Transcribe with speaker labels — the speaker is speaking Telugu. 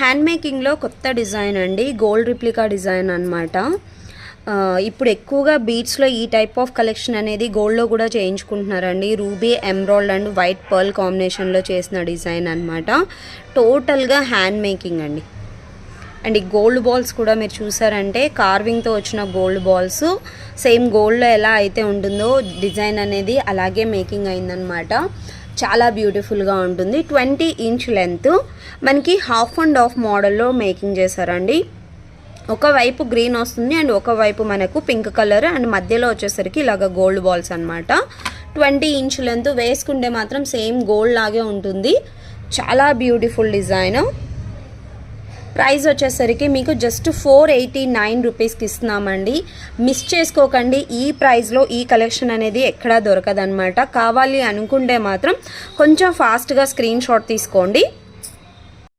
Speaker 1: హ్యాండ్ మేకింగ్లో కొత్త డిజైన్ అండి, గోల్డ్ రిప్లికా డిజైన్ అనమాట. ఇప్పుడు ఎక్కువగా బీడ్స్లో ఈ టైప్ ఆఫ్ కలెక్షన్ అనేది గోల్డ్లో కూడా చేయించుకుంటున్నారండి. Ruby, emerald and white pearl కాంబినేషన్లో చేసిన డిజైన్ అనమాట. టోటల్గా హ్యాండ్ మేకింగ్ అండి. అండ్ ఈ గోల్డ్ బాల్స్ కూడా మీరు చూసారంటే కార్వింగ్తో వచ్చిన గోల్డ్ బాల్స్ సేమ్ గోల్డ్లో ఎలా అయితే ఉంటుందో డిజైన్ అనేది అలాగే మేకింగ్ అయిందనమాట. చాలా బ్యూటిఫుల్గా ఉంటుంది. 20 ఇంచ్ లెంత్, మనకి హాఫ్ అండ్ హాఫ్ మోడల్లో మేకింగ్ చేశారండి. ఒకవైపు గ్రీన్ వస్తుంది అండ్ ఒకవైపు మనకు పింక్ కలర్ అండ్ మధ్యలో వచ్చేసరికి ఇలాగ గోల్డ్ బాల్స్ అనమాట. 20 ఇంచ్ లెంత్, వేసుకుంటే మాత్రం సేమ్ గోల్డ్ లాగే ఉంటుంది. చాలా బ్యూటిఫుల్ డిజైన్. ప్రైస్ వచ్చేసరికి మీకు జస్ట్ 489 రూపీస్కి ఇస్తున్నామండి. మిస్ చేసుకోకండి. ఈ ప్రైస్లో ఈ కలెక్షన్ అనేది ఎక్కడా దొరకదనమాట. కావాలి అనుకుంటే మాత్రం కొంచెం ఫాస్ట్గా స్క్రీన్ షాట్ తీసుకోండి.